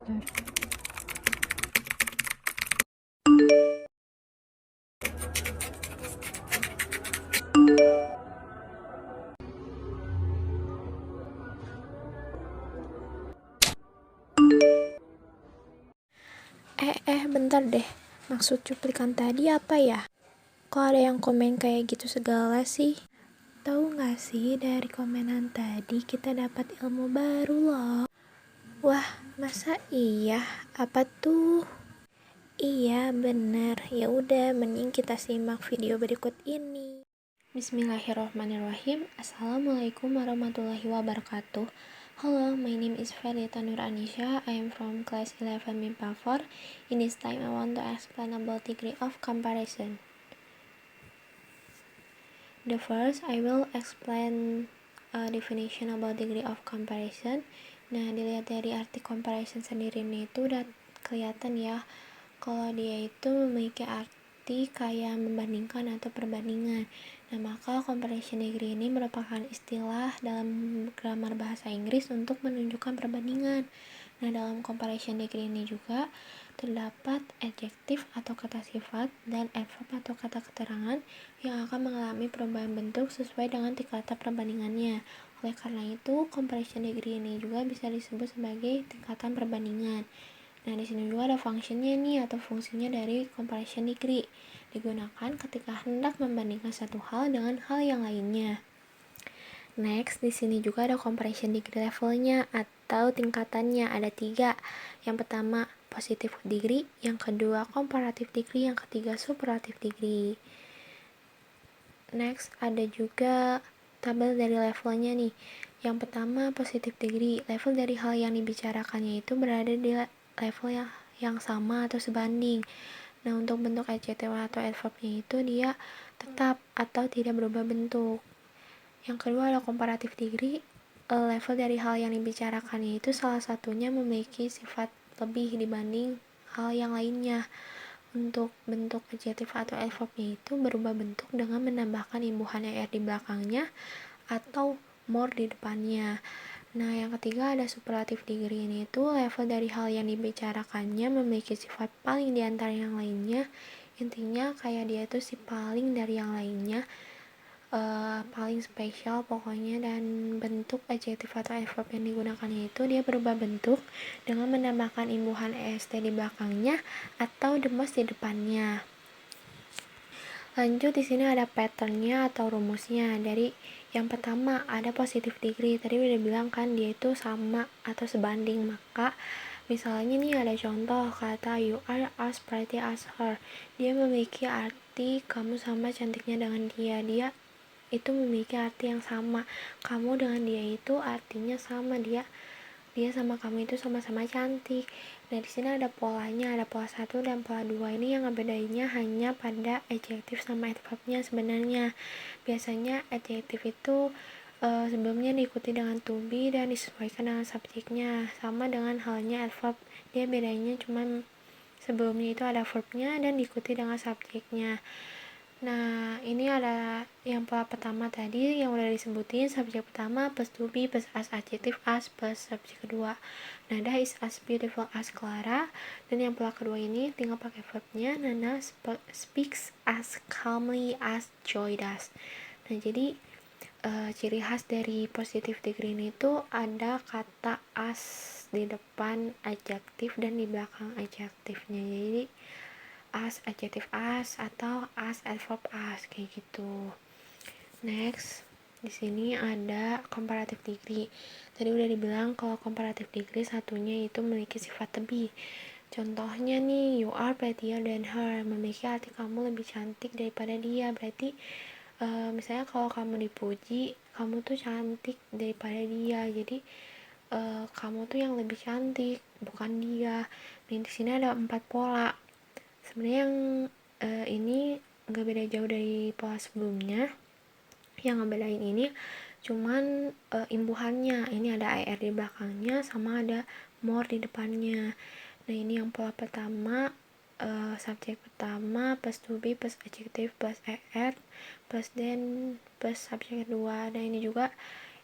Bentar deh. Maksud cuplikan tadi apa ya? Kok ada yang komen kayak gitu segala sih? Tahu nggak sih, dari komenan tadi kita dapat ilmu baru loh. Wah, masa iya? Apa tuh? Iya, bener. Ya udah, mending kita simak video berikut ini. Bismillahirrahmanirrahim. Assalamualaikum warahmatullahi wabarakatuh. Hello, my name is Felita Nur Anisha. I am from class 11 MIPA 4. In this time, I want to explain about degree of comparison. The first, I will explain a definition about degree of comparison. Nah, dilihat dari arti comparison sendiri nih, itu udah kelihatan ya kalau dia itu memiliki arti kayak membandingkan atau perbandingan. Nah, maka comparison degree ini merupakan istilah dalam grammar bahasa Inggris untuk menunjukkan perbandingan. Nah, dalam comparison degree ini juga terdapat adjektif atau kata sifat dan adverb atau kata keterangan yang akan mengalami perubahan bentuk sesuai dengan tingkatan perbandingannya. Oleh karena itu, comparison degree ini juga bisa disebut sebagai tingkatan perbandingan. Nah, di sini juga ada functionnya nih atau fungsinya dari comparison degree. Digunakan ketika hendak membandingkan satu hal dengan hal yang lainnya. Next, di sini juga ada comparison degree levelnya atau tingkatannya. Ada 3. Yang pertama, positive degree. Yang kedua, comparative degree. Yang ketiga, superlative degree. Next, ada juga tabel dari levelnya nih. Yang pertama, positive degree. Level dari hal yang dibicarakannya itu berada di level yang sama atau sebanding. Nah, untuk bentuk adjektif atau adverbnya itu dia tetap atau tidak berubah bentuk. Yang kedua ada comparative degree. Level dari hal yang dibicarakannya itu salah satunya memiliki sifat lebih dibanding hal yang lainnya. Untuk bentuk adjektif atau adverbnya itu berubah bentuk dengan menambahkan imbuhan er di belakangnya atau more di depannya. Nah, yang ketiga ada superlative degree. Ini itu level dari hal yang dibicarakannya memiliki sifat paling di antara yang lainnya. Intinya kayak dia itu si paling dari yang lainnya, paling spesial pokoknya. Dan bentuk adjektif atau adverb yang digunakannya itu dia berubah bentuk dengan menambahkan imbuhan est di belakangnya atau the most di depannya. Lanjut, di sini ada patternnya atau rumusnya. Dari yang pertama ada positive degree. Tadi udah bilang kan dia itu sama atau sebanding. Maka misalnya nih ada contoh kata you are as pretty as her. Dia memiliki arti kamu sama cantiknya dengan dia. Dia itu memiliki arti yang sama. Kamu dengan dia itu artinya sama. Dia sama kamu itu sama-sama cantik. Nah, di sini ada polanya, ada pola 1 dan pola 2. Ini yang ngebedainnya hanya pada adjektif sama adverbnya sebenarnya. Biasanya adjektif itu sebelumnya diikuti dengan to be dan disesuaikan dengan subjeknya. Sama dengan halnya adverb. Dia bedanya cuma sebelumnya itu ada verbnya dan diikuti dengan subjeknya. Nah, ini ada yang pola pertama tadi yang udah disebutin, subjek pertama plus to be plus as adjective as plus subjek kedua. Nada is as beautiful as Clara. Dan yang pola kedua ini tinggal pakai verbnya. Nana speaks as calmly as Joy does. Nah, jadi ciri khas dari positive degree ini tuh ada kata as di depan adjektif dan di belakang adjektifnya. Jadi as adjektif as atau as adverb as kayak gitu. Next, di sini ada comparative degree. Tadi udah dibilang kalau comparative degree satunya itu memiliki sifat lebih. Contohnya nih, you are prettier than her. Memiliki arti kamu lebih cantik daripada dia. Berarti misalnya kalau kamu dipuji, kamu tuh cantik daripada dia. Jadi kamu tuh yang lebih cantik, bukan dia. Nih di sini ada 4 pola. Sebenarnya yang ini nggak beda jauh dari pola sebelumnya. Yang ngebedain ini cuman imbuhannya. Ini ada er di belakangnya sama ada more di depannya. Nah, ini yang pola pertama, subjek pertama plus to be plus adjective plus er plus then plus subjek kedua. Nah, ini juga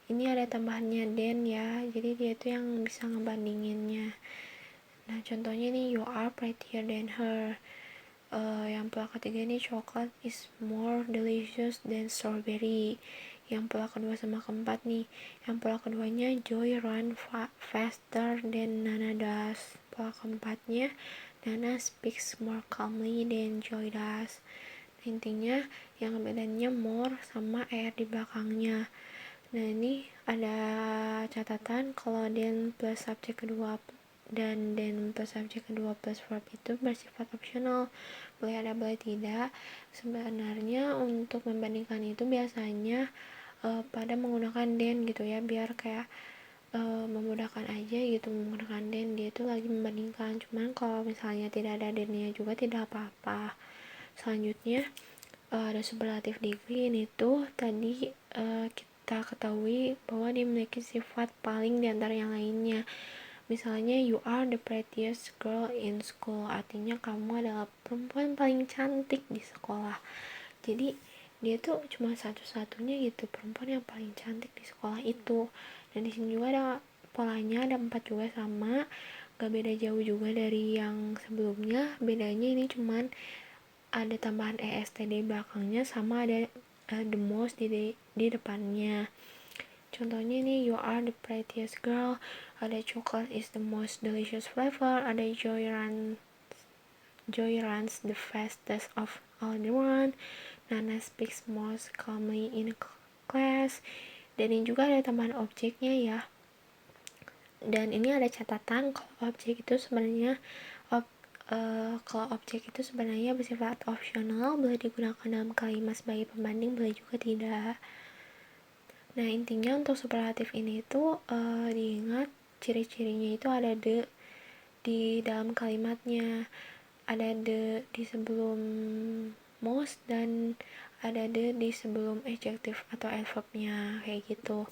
ini ada tambahannya then ya. Jadi dia itu yang bisa ngebandinginnya. Nah, contohnya nih, you are prettier than her. Yang pola ketiga nih, chocolate is more delicious than strawberry. Yang pola kedua sama keempat nih, yang pola keduanya, Joy run faster than Nana does. Pola keempatnya, Nana speaks more calmly than Joy does. Intinya yang bedanya more sama er di belakangnya. Nah, ini ada catatan kalau then plus subjek kedua dan then plus subjek kedua plus verb itu bersifat opsional, boleh ada boleh tidak. Sebenarnya untuk membandingkan itu biasanya pada menggunakan then gitu ya, biar kayak memudahkan aja gitu. Menggunakan then dia itu lagi membandingkan, cuman kalau misalnya tidak ada then-nya juga tidak apa-apa. Selanjutnya ada superlative degree. Ini tuh tadi kita ketahui bahwa dia memiliki sifat paling di antara yang lainnya. Misalnya, you are the prettiest girl in school, artinya kamu adalah perempuan paling cantik di sekolah. Jadi dia tuh cuma satu-satunya gitu, perempuan yang paling cantik di sekolah itu. Dan di sini juga ada polanya, ada 4 juga sama, gak beda jauh juga dari yang sebelumnya. Bedanya ini cuman ada tambahan est di belakangnya, sama ada the most di depannya. Contohnya ini, you are the prettiest girl, ada chocolate is the most delicious flavor, ada Joy runs the fastest of all the one, Nana speaks most calmly in class. Dan ini juga ada tambahan objeknya ya. Dan ini ada catatan kalau objek itu sebenarnya bersifat opsional, boleh digunakan dalam kalimat sebagai pembanding, boleh juga tidak. Nah, intinya untuk superlatif ini tuh diingat ciri-cirinya itu ada the di dalam kalimatnya, ada the di sebelum most, dan ada the di sebelum adjective atau adverbnya, kayak gitu.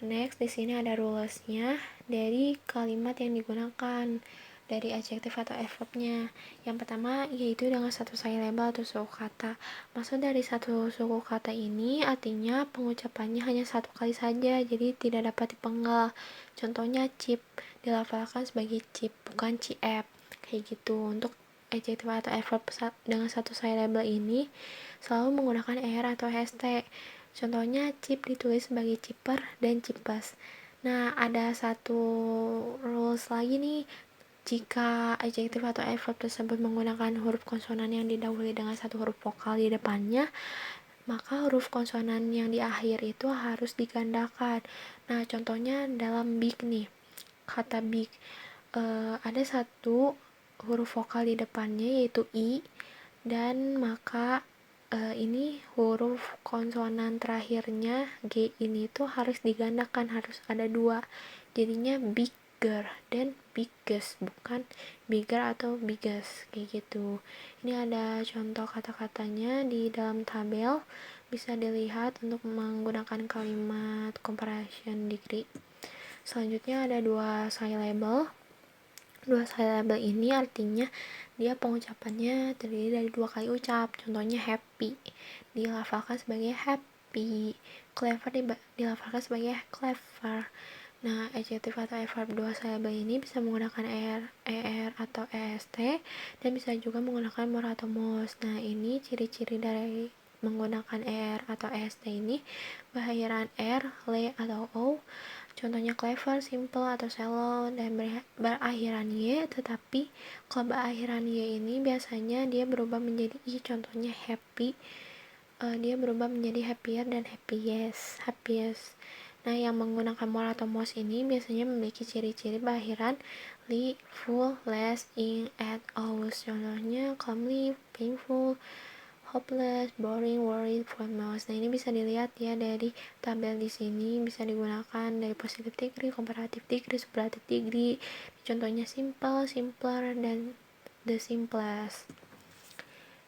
Next, di sini ada rulesnya dari kalimat yang digunakan, dari adjektif atau adverbnya. Yang pertama yaitu dengan satu syllable atau suku kata. Maksud dari satu suku kata ini artinya pengucapannya hanya satu kali saja, jadi tidak dapat dipenggal. Contohnya chip dilafalkan sebagai chip, bukan ciep, kayak gitu. Untuk adjektif atau adverb dengan satu syllable ini selalu menggunakan er atau st. Contohnya chip ditulis sebagai ciper dan cipes. Nah, ada satu rules lagi nih. Jika adjektif atau adverb tersebut menggunakan huruf konsonan yang didahului dengan satu huruf vokal di depannya, maka huruf konsonan yang di akhir itu harus digandakan. Nah, contohnya dalam big nih, kata big, ada satu huruf vokal di depannya yaitu i, dan maka ini huruf konsonan terakhirnya G ini tuh harus digandakan, harus ada 2, jadinya bigger dan biggest, bukan bigger atau biggest, kayak gitu. Ini ada contoh kata-katanya di dalam tabel, bisa dilihat untuk menggunakan kalimat comparison degree. Selanjutnya ada 2 syllable. 2 syllable ini artinya dia pengucapannya terdiri dari 2 kali ucap. Contohnya happy dilafalkan sebagai happy, clever dilafalkan sebagai clever. Nah, adjektif atau adverb 2 syllable ini bisa menggunakan er atau est, dan bisa juga menggunakan more atau most. Nah, ini ciri-ciri dari menggunakan er atau est ini: berakhiran er, le atau o. Contohnya clever, simple, atau shallow, dan berakhiran y. Tetapi kalau berakhiran y ini biasanya dia berubah menjadi i. Contohnya happy, dia berubah menjadi happier dan happiest. Nah, yang menggunakan more atau most ini biasanya memiliki ciri-ciri berakhiran li, full, less, in, at, aus. Contohnya calmly, painful, hopeless, boring, worried, famous. Nah, ini bisa dilihat ya dari tabel di sini, bisa digunakan dari positive degree, comparative degree, superlative degree. Contohnya simple, simpler, dan the simplest.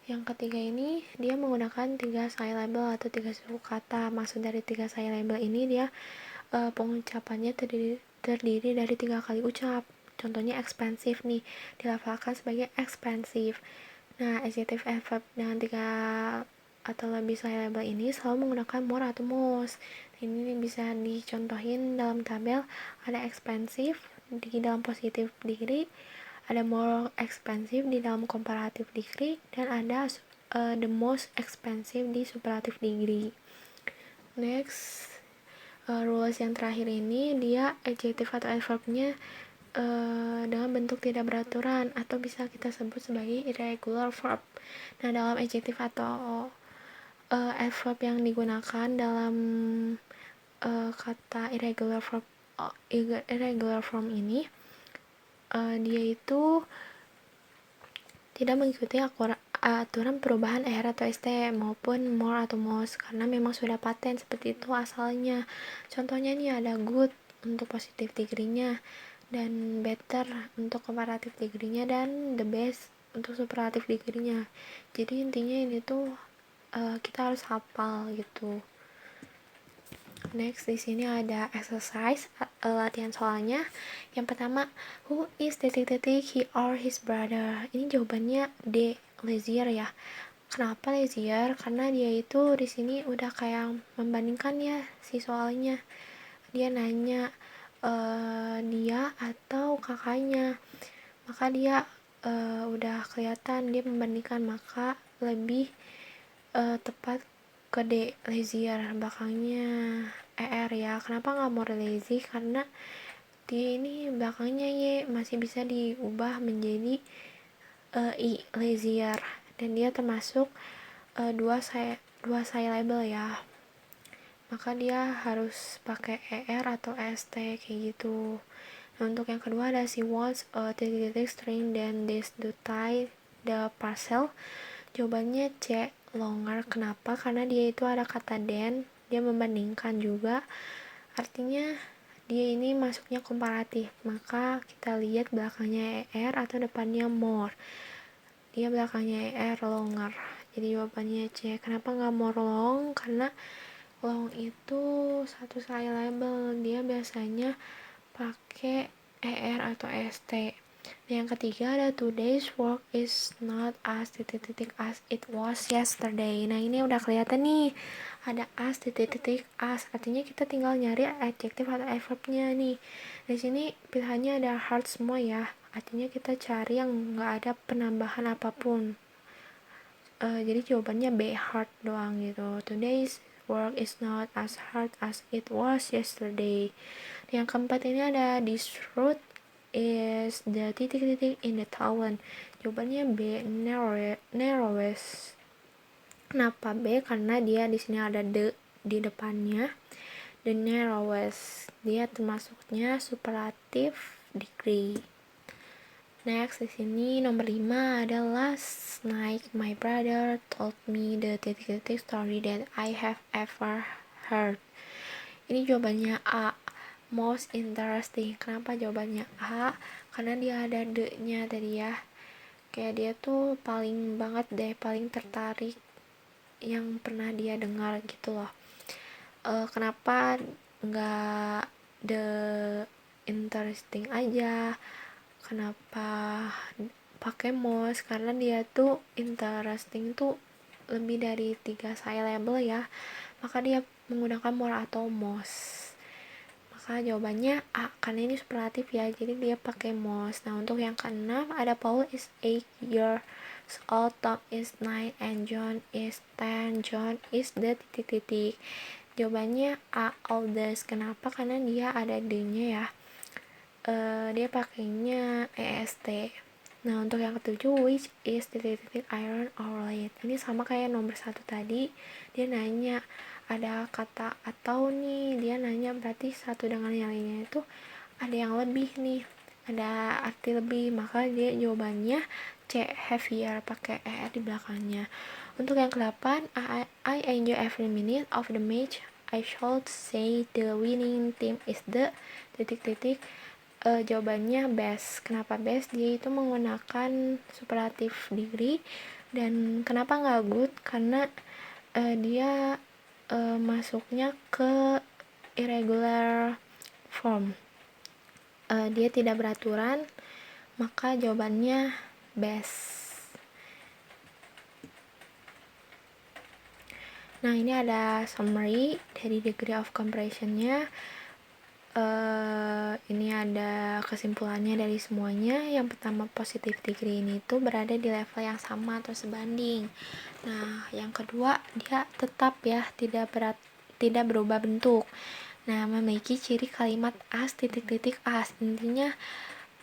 Yang ketiga ini dia menggunakan 3 syllable atau 3 suku kata. Maksud dari 3 syllable ini dia pengucapannya terdiri dari 3 kali ucap. Contohnya expensive nih, dilafalkan sebagai expensive. Nah, adjective adverb dengan 3 atau lebih syllable ini selalu menggunakan more atau most. Ini bisa dicontohin dalam tabel, ada expensive di dalam positive degree, ada more expensive di dalam comparative degree, dan ada the most expensive di superlative degree. Next, rules yang terakhir ini dia adjective atau adverbnya dengan bentuk tidak beraturan atau bisa kita sebut sebagai irregular verb. Nah, dalam adjective atau adverb yang digunakan dalam kata irregular form ini, dia itu tidak mengikuti aturan perubahan er atau st maupun more atau most karena memang sudah paten seperti itu asalnya. Contohnya nih ada good untuk positive degree-nya, dan better untuk comparative degree-nya, dan the best untuk superlative degree-nya. Jadi intinya ini tuh kita harus hafal gitu. Next, di sini ada exercise latihan soalnya. Yang pertama, who is he or his brother? Ini jawabannya D, Lazier ya. Kenapa Lazier? Karena dia itu di sini udah kayak membandingkan ya si soalnya. Dia nanya dia atau kakaknya. Maka dia udah kelihatan dia membandingkan, maka lebih tepat ke D, lazier, belakangnya er ya. Kenapa nggak more lazy? Karena dia ini belakangnya y masih bisa diubah menjadi i, lazier, dan dia termasuk dua syllable ya, maka dia harus pakai er atau st kayak gitu. Nah, untuk yang kedua ada she wants a string then this to tie the parcel. Jawabannya C, longer. Kenapa? Karena dia itu ada kata then, dia membandingkan juga, artinya dia ini masuknya komparatif, maka kita lihat belakangnya er atau depannya more. Dia belakangnya er, longer. Jadi jawabannya C. Kenapa nggak more long? Karena long itu satu syllable, dia biasanya pakai er atau st. Yang ketiga ada today's work is not as it was yesterday. Nah, ini udah kelihatan nih, ada as artinya kita tinggal nyari adjective atau adverbnya nih. Di sini pilihannya ada hard semua ya, artinya kita cari yang nggak ada penambahan apapun. Jadi jawabannya B, hard doang gitu. Today's work is not as hard as it was yesterday. Yang keempat ini ada this route is the in the town. Jawabannya B, narrowest. Kenapa B? Karena dia di sini ada the di depannya. The narrowest, dia termasuknya superlative degree. Next, di sini nomor 5 ada last night my brother told me the story that I have ever heard. Ini jawabannya A, most interesting. Kenapa jawabannya A? Karena dia ada the-nya tadi ya. Kayak dia tuh paling banget deh, paling tertarik yang pernah dia dengar gitu loh. Kenapa nggak the interesting aja? Kenapa pakai most? Karena dia tuh interesting tuh lebih dari 3 syllable ya, maka dia menggunakan more atau most. Maka jawabannya A, karena ini superlatif ya, jadi dia pakai most. Nah, untuk yang keenam ada Paul is 8 years old, Tom is 9, and John is 10. John is the Jawabannya A, oldest. Kenapa? Karena dia ada D-nya ya. Dia pakainya est. Nah, untuk yang ketujuh, which is iron or lead. Ini sama kayak nomor 1 tadi, dia nanya ada kata atau nih, dia nanya berarti satu dengan yang lainnya itu ada yang lebih nih, ada arti lebih, maka dia jawabannya C, heavier, pakai er di belakangnya. Untuk yang ke-8, I enjoy every minute of the match. I should say the winning team is the jawabannya best. Kenapa best? Dia itu menggunakan superlative degree. Dan kenapa nggak good? Karena dia masuknya ke irregular form, dia tidak beraturan, maka jawabannya best. Nah, ini ada summary dari degree of comprehension-nya. Ini ada kesimpulannya dari semuanya. Yang pertama, positive degree ini tuh berada di level yang sama atau sebanding. Nah, yang kedua, dia tetap ya tidak berubah bentuk. Nah, memiliki ciri kalimat as titik-titik as. Intinya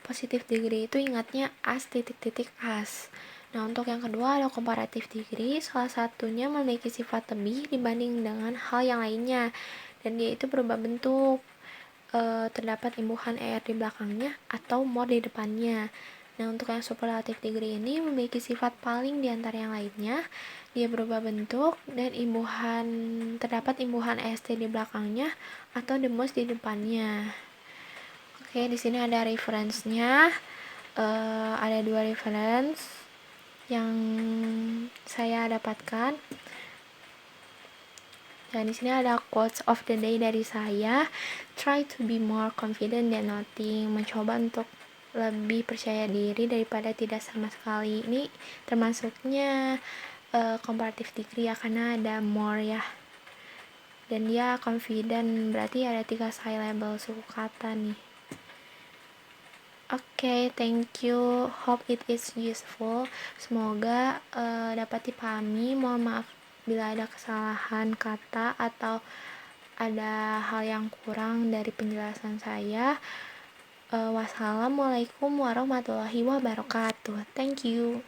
positive degree itu ingatnya as titik-titik as. Nah, untuk yang kedua ada comparative degree. Salah satunya memiliki sifat lebih dibanding dengan hal yang lainnya, dan dia itu berubah bentuk. Terdapat imbuhan er di belakangnya atau more di depannya. Nah, untuk yang superlative degree ini memiliki sifat paling di antara yang lainnya. Dia berubah bentuk dan terdapat imbuhan est di belakangnya atau the most di depannya. Oke, di sini ada reference-nya. Ada 2 reference yang saya dapatkan. Dan di sini ada quotes of the day dari saya. Try to be more confident than nothing. Mencoba untuk lebih percaya diri daripada tidak sama sekali. Ini termasuknya comparative degree ya, karena ada more ya. Dan dia confident, berarti ada 3 syllable suku kata nih. Oke, thank you. Hope it is useful. Semoga dapat dipahami. Mohon maaf bila ada kesalahan kata atau ada hal yang kurang dari penjelasan saya. Wassalamualaikum warahmatullahi wabarakatuh. Thank you.